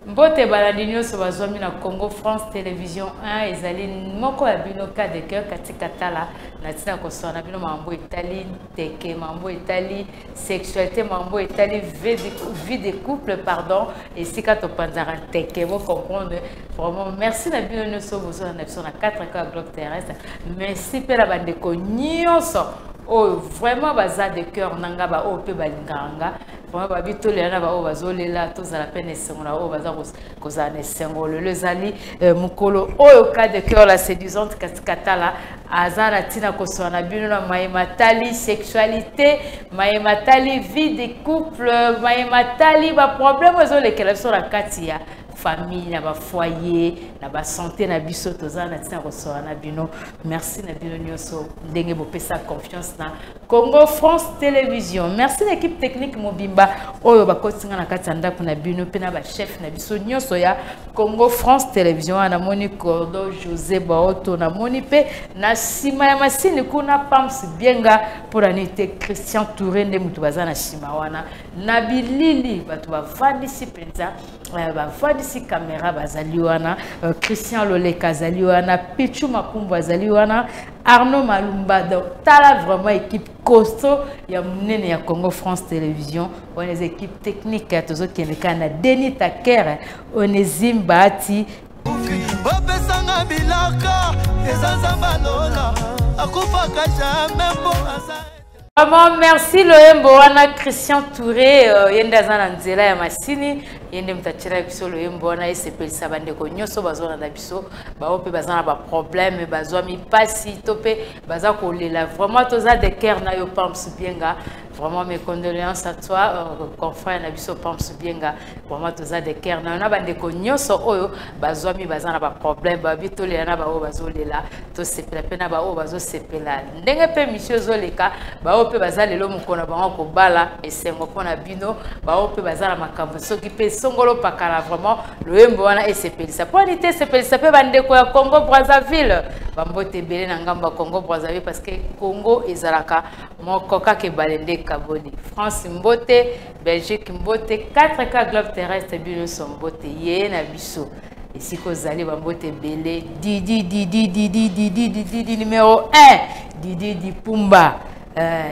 Mbote baladinyo so bazwami na Congo France Télévision 1 ezali moko ya bino cas de cœur katika tala na tina kosona bino mambo etali teke mambo etali sexualité mambo etali vie de couple pardon et si ka to panzara teke vous comprendre vraiment merci na bino nyonso bozona na biso na 4K bloc terrestre merci pe la bande ko nyonso oh vraiment baza de cœur nanga ba o pe balinganga vraiment ba bitole na ba o bazolela to za la peine sengona o baza koza ne sengolo le zali mukolo o cas de cœur la séduisante katikatala azara tina kosona bino na mayematali sexualité mayematali vie de couple mayematali ba problème zo lekela sur la katia famille na ba foyer na ba santé na biso tozana tina kosona na bino merci na bino nyoso ndenge bo pesa confiance na Congo France Télévision merci l'équipe technique mobimba oyo ba kotinga na kati ndako na bino pe na ba chef na biso nyoso ya Congo France Télévision na moni Cordo José Baoto na moni pe na sima ya masini kuna Pams Bienga pour anite Christian Touré nde mutu bazana sima wana na bilili batu ba vandisi penza ba vandisi caméra bazali wana Christian Loleka azali wana Pichu Makumbu azali wana Arnaud Malumba donc tala vraiment équipe costaud ya munene ya Congo France Télévision on les équipes techniques ya tozo keneka na Denis Taker Onezim Bahati opesanga bilaka ezazamba lola akufaka jamais mbo vraiment merci Loembo wana Christian Touré yenda zana nzela ya masini yende mtachira biso Loembo wana esepelisa bandeko nyoso bazona na biso ba ope bazana ba problème bazwa mi pasi tope baza kolela vraiment toza de cœur na yo Pams Bienga vraiment mes condoléances à toi confrère na biso Pams Bienga vraiment toza de cœur na bandeko nyoso oyo bazwa mi bazana ba problème ba bitole na ba o bazolela to sepela pena ba o bazo sepela ndenge pe monsieur zoleka ba ope bazali lelo mukona bango ko bala esengo pona bino ba ope bazala makambo soki pe songolo pakala vraiment Loembo wana esepelisa ponité sepelisa pe bandeko ya Congo Brazzaville bambote belé na ngamba Congo Brazzaville parce que Congo ezalaka moko kake balende kaboni France mbote Belgique mbote 4K globe terrestre bino sombote ye na biso ici kozali bambote belé Didi numéro 1 Didi Pumba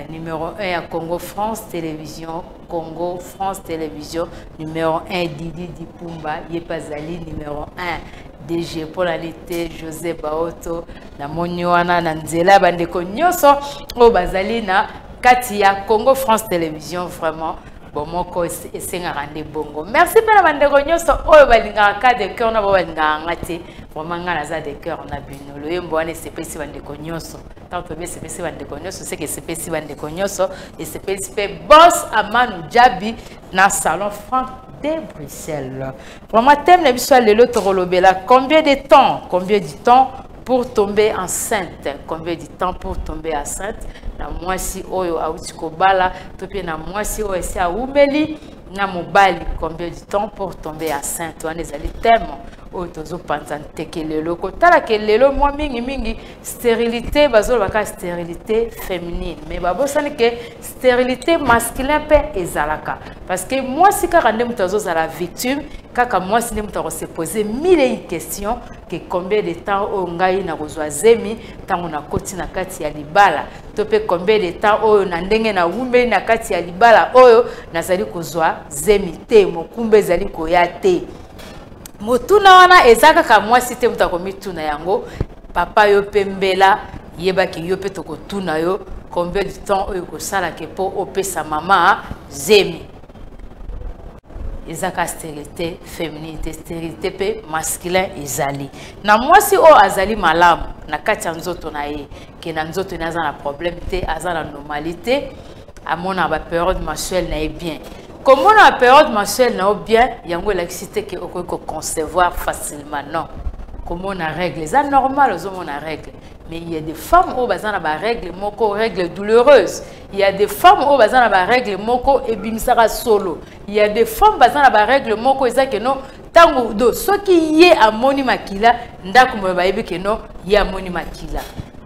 numéro 1 à Congo France Télévision Congo France Télévision numéro 1 Didi Pumba Yepazali numéro 1 DG pour la lutte José Baoto na monyoana na nzela bandeko nyoso o bazali na kati ya Congo France Télévision vraiment bon moko esenga rande bongo merci pena bandeko nyoso oyo balinga ka de cœur na bo balinga ngati vraiment ngana za de cœur na bino Loembo wana sepesi bandeko nyoso tanto be sepesi bandeko nyoso c'est que sepesi bandeko nyoso et sepesi pe boss Amanu Jabi na salon Franck de Bruxelles vraiment thème na biso lelo torolobela combien de temps pour tomber enceinte combien de temps pour tomber enceinte na mwasi oyo auti kobala to pe na mwasi oyo esi aumeli na mobali combien de temps pour tomber enceinte wana ezali thème oyo tozo panza tekelelo kotala kelelo mwa mingi stérilité bazolo baka stérilité féminine mais babosani ke stérilité masculin pe ezalaka parce que mwasi kaka nde mutu azozala victime kaka mwasi nde mutu akose poser mille questions que combien de temps oyo ngai na kozwa zemi ntango na koti na kati ya libala to pe combien de temps oyo na ndenge na wumbeli na kati ya libala oyo nazali kozwa zemi te mokumba ezali koya te motuna wana ezaka ka mwasi te mutu akomituna yango papa yo pe mbela yebaki yo pe tokotuna yo combien de temps oyo kosala ke po opesa mama zemi ezaka stérilité féminine stérilité pe masculin ezali na mwasi o azali malamu na kati ya nzoto na ye ke na nzoto naza na problème te aza na normalité amona ba période mensuelle na ye bien comment la période mensuelle na bien yango l'excité que on peut concevoir facilement non comment on a règle c'est normal aux hommes on a règle mais il y a des femmes au bazana ba règle moko règle douloureuse il y a des femmes au bazana ba règle moko ebimisara solo il y a des femmes bazana ba règle moko ezake no tango do soki ye amoni makila ndako mo ba yebike no ye amoni makila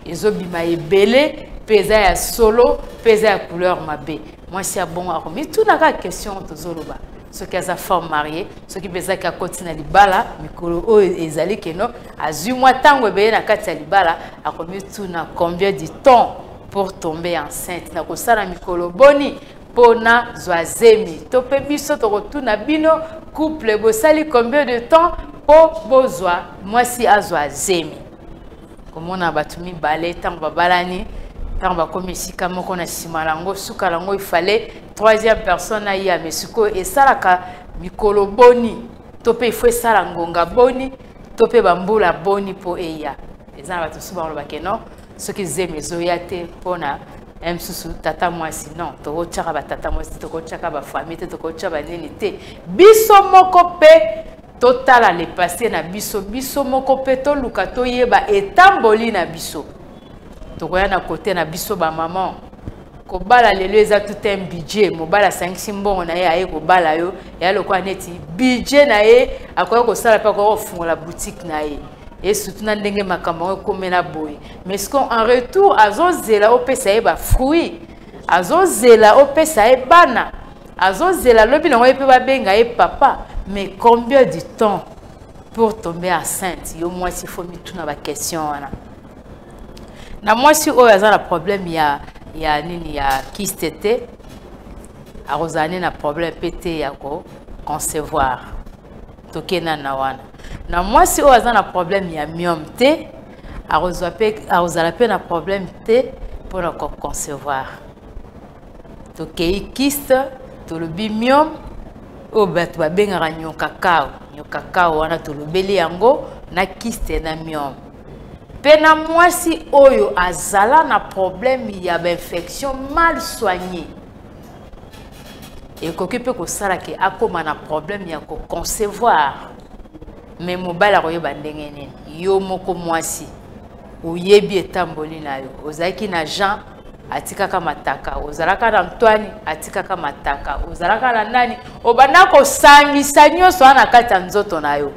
ezobima ebele pesa ya solo pesa ya couleur mabe moi c'est bon akomi tout na question tozoloba ce qui a sa femme mariée, ce qui pesa ka koti na libala, mikolo o ezali keno, azui moi tango beye na kati ya libala, akomi tuna combien de temps pour tomber enceinte. Na kosala mikolo boni pona zoazemi. Tope biso tokotuna bino couple bosali combien de temps pour bozwa mwasi azoazemi. Komona batumi balé tango babalani. Quand on va comme ici, comme on a simalango, soukalango, il fallait troisième personne à y aller. Et ça, la mikolo boni, topé il faut ça la ngonga boni, topé bamboula boni pour eya. Et ça va tout souvent le baquet non. Ce qu'ils aiment les oyate pour na sous tata moi sinon, toko tchaka ba tata moi, toko tchaka ba famille, toko tchaka ba nénité. Biso moko pe total le passé na biso, biso moko pe to lukato yeba etamboli na biso. Tokoya na côté na biso ba maman ko bala lelo eza tout un budget mobala 5 simbongo na ye aye ko bala yo ya lokwa neti budget na ye akoya ko sala pa ko fungola boutique na ye et surtout na ndenge makambo ko mena boy mais ce qu'on en retour azozela opesa ye ba fruit azozela opesa ye bana azozela lobi na ngo pe ba benga ye papa mais combien de temps pour tomber enceinte yo moi s'il faut mi tuna ba question wana. Na moi si o yaza na problème ya nini ya kistete a rozane na problème pété ya ko concevoir tokena na wana. Na moi si o yaza na problème ya myome te a rozala pe na problème te pour na ko concevoir. Tokei kiste to le myome o bat ba benga nyoka kakao wana to le beli yango na kiste na myome. Pena mwasi oyo azala na problème ya infection mal soignée. Et kokipe ko sala ke akoma na problème ya ko concevoir. Mais mobala ko yeba ndenge nini. Yo moko mwasi. Oyebi etamboli na yo. Ozaki na Jean atikaka mataka. Ozalaka na Antoine atikaka mataka. Ozalaka na nani? Obanda ko sangisa nyonso na kati ya nzoto na yo.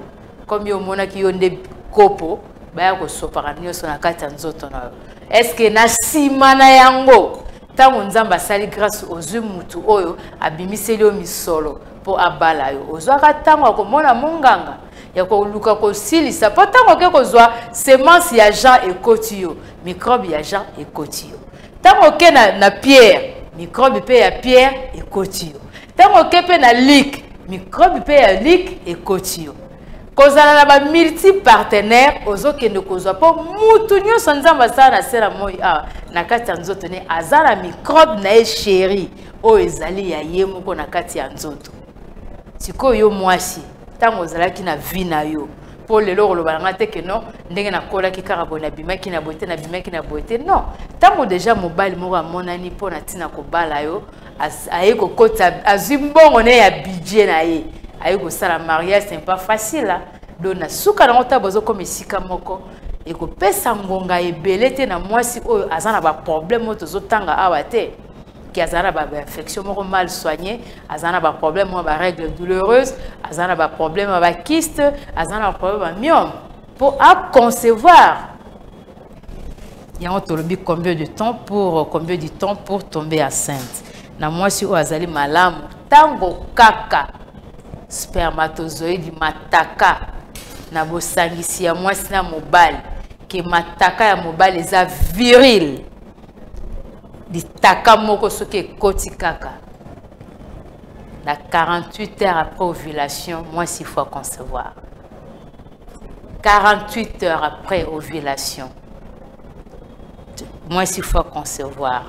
Comme yo mona ki yo nde kopo. Baya ko sopara nyonso na kati ya nzoto na yo. Est-ce que na sima na yango tango nzamba sali grâce aux mutu oyo abimiseli o misolo po abala yo ozwaka tango akomona monganga ya ko luka ko silisa po tango ke kozwa semence ya Jean ekoti yo microbe ya Jean ekoti yo tango ke na Pierre microbe pe ya Pierre ekoti yo tango ke pe na Luc microbe pe ya Luc ekoti yo. Kozala na ba multi partenaire ozokende kozwa po mutu nyonso nzamba sana na sera moi na kati ya nzoto ne azala microbe na ye chéri o ezali ya ye moko na kati ya nzoto. Siko yo mwasi tango ozalaki na vie na yo po lelo koloba nga te ke non ndenge na kola ki karabona bimaki na boite na bimaki na boite non tango déjà mobile moko amonani po na tina ko bala yo aye ko kota azimbongo ne ya budget na ye. Aïe ça la mariage c'est pas facile là donc na suka na ngota bozo comme sika moko et ko pesa ngonga ebelete na mwasi oyo azana ba problème to zotanga awate ki azana ba infection moko mal soigné azana ba problème ba règles douloureuses azana ba problème ba kyste azana ba problème ba myome pour concevoir il y a combien de temps pour tomber enceinte na mwasi oyo azali malamu tango kaka spermatozoïde mataka na bosangisi ya mwasi na mobali ke mataka ya mobali eza viril litaka moko soki ekoti kaka na 48 heures après ovulation mwasi faut concevoir 48 heures après ovulation mwasi faut concevoir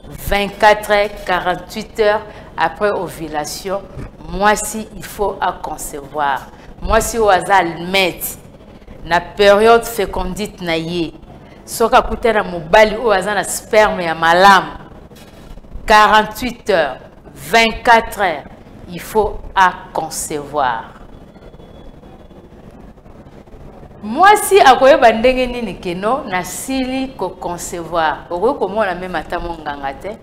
24 heures 48 heures après ovulation moi si il faut à concevoir moi si au hasard mettre na période fécondite na ye soka kutera mobali au hasard na sperme ya malam 48 heures 24 heures il faut à concevoir moi si akoyeba ndenge nini keno na sili ko concevoir okoyo komona même ata monganga te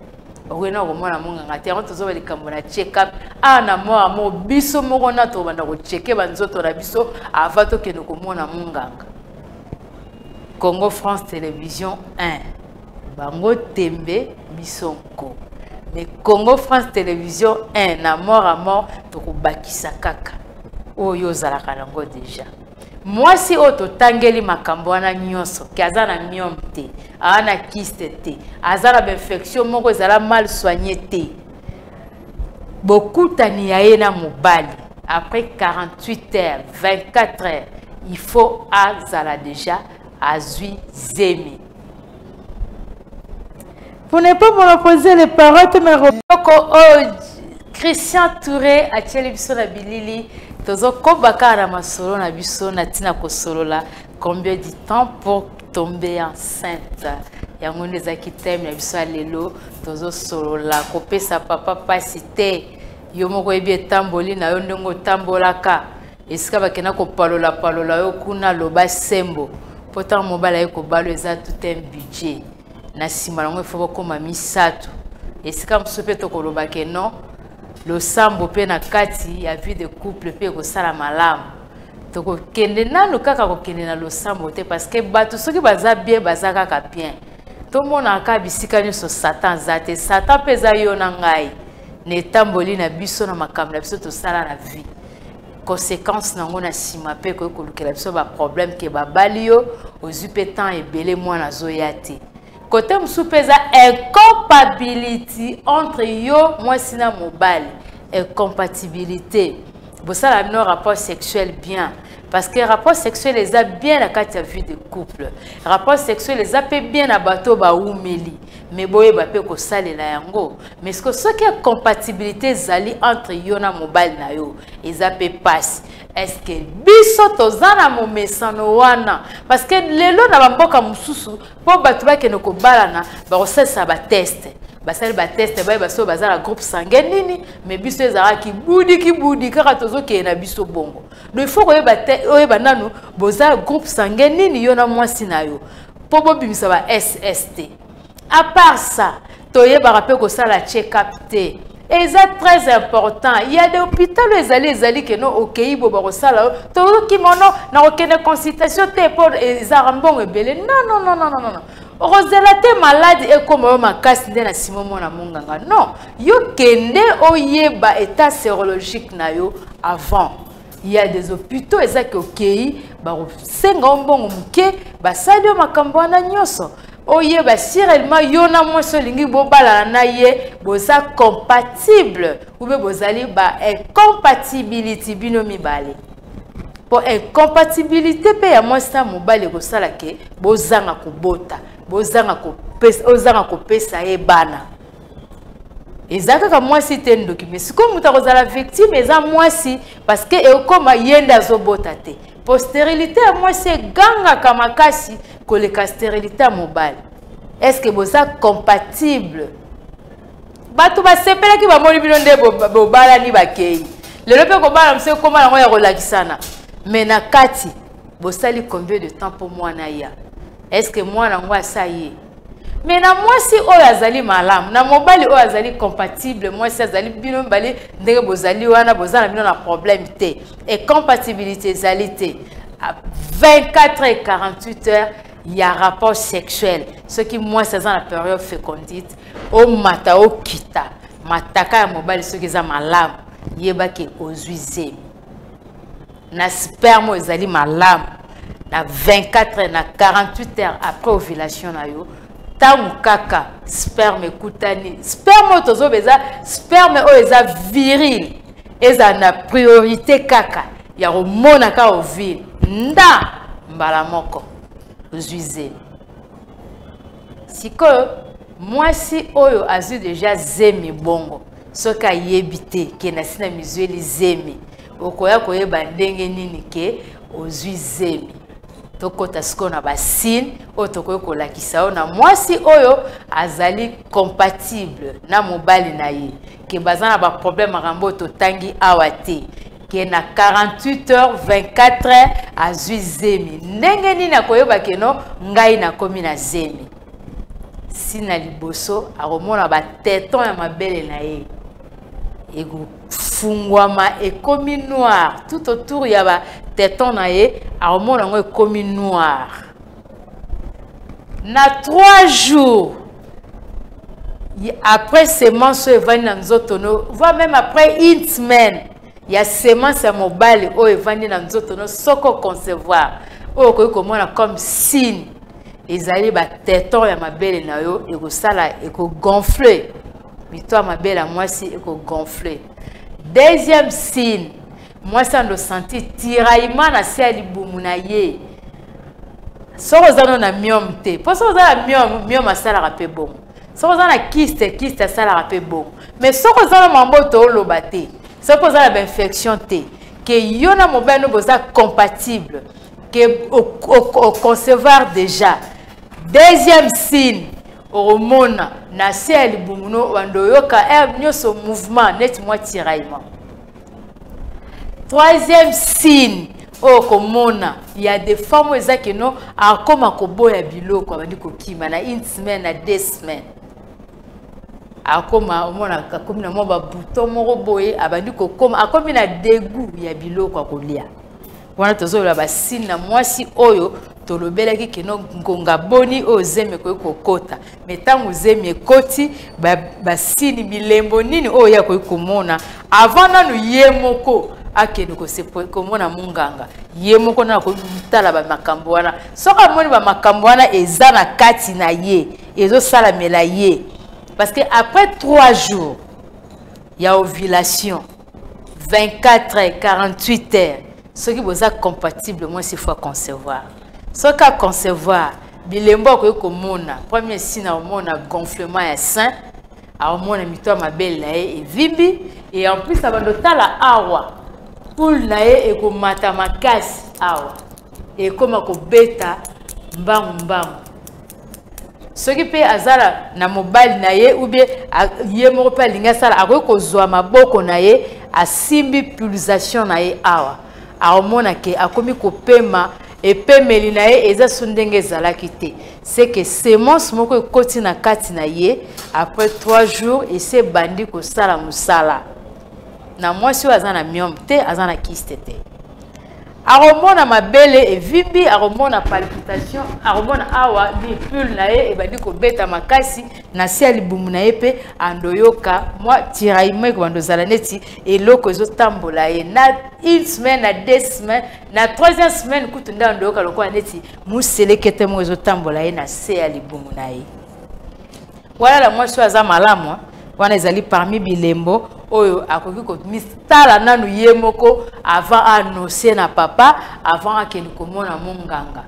okoyo na komona monganga te yango tozoba likambo na check up na mwa mo biso moko na to banda ko checker banzoto na biso ava to keno komona monganga. Congo France Télévision 1 bango tembe bisonko mais Congo France Télévision 1 na mort à mort tokobakisa kaka oyo zalaka nango déjà. Moi si oto tangeli makambo wana nyonso ki aza na myome te, ana kyste te, aza na infection moko ezala mal soigné te, bokutani ya ye na mobali après 48 heures 24 heures il faut azala déjà azui zemi. Pour ne pas monopoliser les paroles, Christian Touré a tcheli biso na bilili tozo kobaka na masolo na biso na tina ko solo la combien de temps pour tomber enceinte. Yango nezaki thème na biso lelo tozo solo la kopesa papa pasite yo moko ebi etamboli na yo ndongo tambolaka esika bakena ko palola yo kuna loba sembo pourtant mobala yo ko balo eza tout un budget na sima nango ifo koma misato esika msope to ko loba ke non le sambo pe na kati ya vie de couple pe ko sala malamu to ko kende nanu kaka ko kende na lo sambo te parce que bato soki baza bien baza kaka bien to mona ka bisika ni so satan zate satan peza yo na ngai ne tamboli na biso na makambo na biso to sala na vie conséquence nango na sima pe ko kolukela biso ba problème ke ba balio ozupe temps ebele mwana zoyate côté msoupeza incompatibilité entre yo moi sina mobile incompatibilité bosala no rapport sexuel bien parce que rapport sexuel les a bien la carte vie de couple rapport sexuel les a pe bien na bato ba umeli mais boye ba pe ko salela yango mais ce que qui est compatibilité zali entre yo na mobile na yo eza pe passe. Est-ce que biso tozana mo mesano wana parce que lelo na bamboka mususu po batu ba ke noko balana ba osesa ba test basali ba test ba baso bazala groupe sanguin nini mais biso ezara ki budi kaka tozo ke na biso bongo donc il faut oyeba nanu boza groupe sanguin nini yo na mwasi na yo po bobimisa ba SST. À part ça toyeba pe ko sala check-up te. Et c'est très important. Il y a des hôpitaux les allés que non ok bo ba sala to ki mono na okene consultation te pour ezarambon ebele non Roselate malade et comme ma casse de na simomo na monganga non yo kende oyeba état sérologique na yo avant. Il y a des hôpitaux ezaki ok ba senga mbongo muke ba sadio makambo na nyoso oye ba sirellement yona mo solingi bo bala na ye boza compatible ou be bozali ba incompatibilité bino mibale pour incompatibilité pe ya mo sa mobile ko sala ke bozanga ko bota bozanga ko pesa e bana ezaka ka moi si ten document si comme muta kozala victime eza moi si parce que e koma yenda zo bota te pour stérilité moi c'est ganga kamakasi que les stérilité mobile. Est-ce que vous êtes compatible? Batu ba sepela ki ba moni bilonde bo bala ni bakei. Le lope ko bala mse koma na ya kolakisana. Mais na kati bo sali combien de temps pour moi na ya? Est-ce que moi na ngwa ça y est? Mais na moi si o azali malam na mobile o azali compatible moi si azali bino mbali ndenge bozali wana bozana bino na problème te et compatibilité zalité à 24 et 48 heures il y a rapport sexuel ce qui moi c'est dans la période fécondite au mata au kita mataka ya mobile ce qui za malam yebaki ozuize na sperme ezali malam na 24 heures na 48 heures après ovulation na yo tamu kaka sperme kutani sperme tozo beza sperme o eza viril eza na priorité kaka ya romona ka ovule nda mbala moko ozuize siko moi si oyo azu déjà zemi bongo soka yebite ke na sina mizueli zemi okoya koyeba ndenge nini ke ozuizemi tokota siko na basine oyo tokoki kolakisa oyo na mwasi oyo azali compatible na mobali na ye ke baza na baproblème makambo totangi awa te ke na 48 heures 24 heures azwi zemi ndenge nini akoyeba keno ngai nakomi na zemi si na liboso akomona bateton ya mabele na ye ekofungwama ekomi noir tout autour ya bateton na ye akomona yango ekomi noir na 3 jours après sémence evani na nzoto no voire même après une semaine il y a sémence ya mobali o evani na nzoto no soko concevoir o ko komona comme signe ezali ba téton ya mabele na yo ekosala ekogonfler mito ya mabele mwasi ekogonfler. Deuxième signe mwasi ando sentir tiraillement na se ya libumu na ye soko zano na miom te po soko zana miom asalaka pe bon soko zana kiste asalaka pe bon mais soko zana mamboto oloba te soko zana ba infection te que yo na mobile no boza compatible que au concevoir déjà. Deuxième signe hormone na se ya libumu no wando yoka nyoso mouvement net moi tiraillement. Troisième signe oh komona il y a des femmes qui no akoma koboya biloko abandi kokima na une semaine na 2 semaines akoma omona akomi na moba bouton moko boye abandi kokoma akomi na dégoût ya biloko akolia wana tozola ba signe na mwasi oyo tolobelaki kino ngonga boni ozeme ko kokota metango zeme koti ba signe bilembo nini oyo ya ko komona avant nanu yemoko akende ko se komona munganga yemoko na ko tala ba makambo wana soka moni ba makambo wana eza na kati na ye ezo sala mela ye parce que après 3 jours il y a ovulation 24 heures 48 heures ce qui vous a compatible moi c'est faut concevoir ce qu'a concevoir bilembo ko komona premier signe au mona gonflement ya sein a mona mito mabele na e vimbi et en plus ça va tala awa poule na ye ekomata makasi awa ekoma kobeta mbambu soki pe azala na mobile na ye ou bien ye moko pe alingi asala akoki kozwa maboko na ye asimbi pulsation na ye awa aomona ke akomi kopema epemeli na ye eza so ndenge ezalaki te c'est que sémence moko ekoti na kati na ye après 3 jours ese bandi kosala mosala na mwasi oyo aza na miome te aza na kiste te aromona mabele evimbi aromona palpitation aromona awa bipule na ye ebandi kobeta makasi na se ya libumu na ye mpe andoyoka mwa tiraillement ekobanda ozala neti eloko ezotambola ye na 1 semaine na 2 semaines na 3e semaine kutu nde andoyoka lokola neti muselekete moko ezotambola ye na se ya libumu na ye wana la mwasi oyo aza malamu wana ezali parmi bilembo oyo akoki ko mistala nanu ye moko avant annoncer na papa avant akeni komona monganga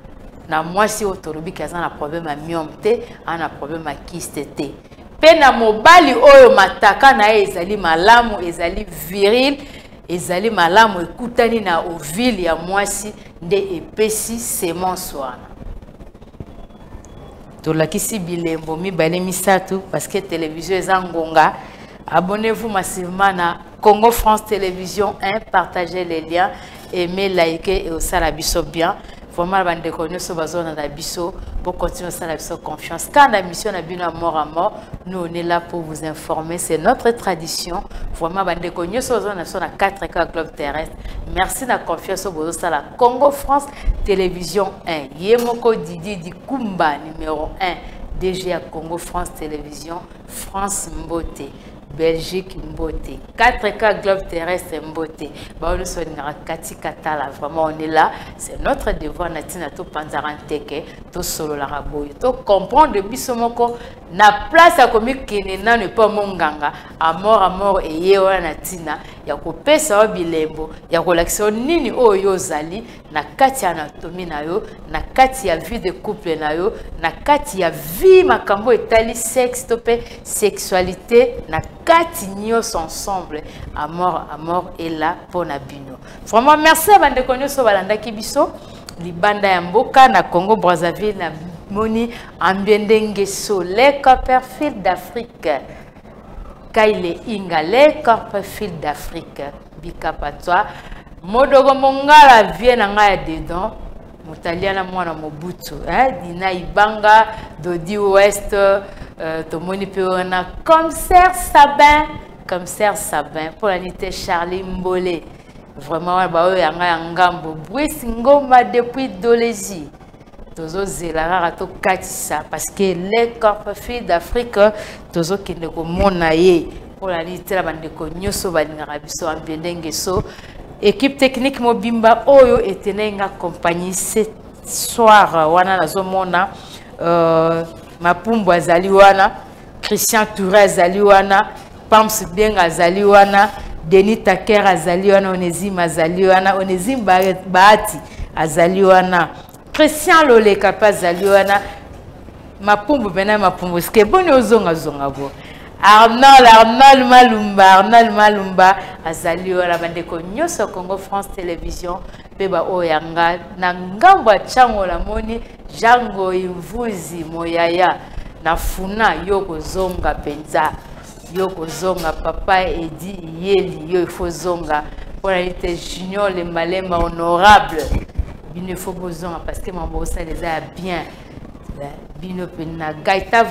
na mwasi otorobi kaza na problème ya myome te ana problème ya kiste te pe na mobali oyo mataka na ye ezali malamu ezali viril ezali malamu ekutani na ovile ya mwasi nde epesi sémence wana tolakisi bilembo mibale misato parce que télévision eza ngonga. Abonnez-vous massivement à Congo France Télévision 1, partagez les liens, aimez, likez et aussi la biso bien. Vraiment, bande de connaître ce besoin dans la biso pour continuer à la biso confiance. Quand la mission a bien à mort, nous on est là pour vous informer. C'est notre tradition. Vraiment, bande de connaître ce besoin dans la 4 écoles globe terrestre. Merci de la confiance au besoin de la Congo France Télévision 1. Yemoko Didi di Kumba numéro 1. DG à Congo France Télévision, France Mbote. Belgique Mbote, 4K Globe Terrestre Mbote. Nous sommes Kati Katala. Vraiment, on est là. C'est notre devoir. Natina to panzaranteke, to solo la raboy. To comprendre de bisomoko na place à comique qui n'est pas monganga. À mort et yewa natina. Ya ko pesa wa bilembo. Ya ko l'action nini o yo zali. Na kati anatomie na yo. Na kati ya vie de couple na yo. Na kati ya vie makambo etali sexe topé sexualité. Na kati nyos ensemble à mort est là pour Nabino. Vraiment merci à bande konyo so balanda kibiso libanda ya mboka na Congo Brazzaville na moni ambiendenge so les Copperfield d'Afrique kaile ingale Copperfield d'Afrique bikapatwa modogo mongala vient nga dedans mutaliana mwana mobutu dina ibanga dodi ouest tomoni pe wana commissaire Sabin pour l'unité Charlie Mbolé vraiment ba oyo yanga ngambo Brice Ngoma depuis Dolézy tozo zelara to katisa parce que les corps d'Afrique tozo kende ko mona ye pour la litera bande ko nyoso balingara biso ambendenge so équipe technique mobimba oyo etenenga compagnie ce soir wana nazo mona Mapumbu azali wana Christian Touré azali wana Pams Bien azali wana Denis Taker azali wana Onésime azali wana Onésime Bahati azali wana Christian Loleka azali wana Mapumbu bena Mapumbu ske boni ozonga zonga bo Arnold Malumba azali wana bandeko nyoso Congo France Télévision peba oyanga na ngambo chango la moni Jango Imvuzi Moyaya na funa yoko zonga penza yoko zonga papa Edi Yeli yo ifo zonga pour être junior le malema honorable bino faut bozonga parce que mambo ça les a bien bino pena gaita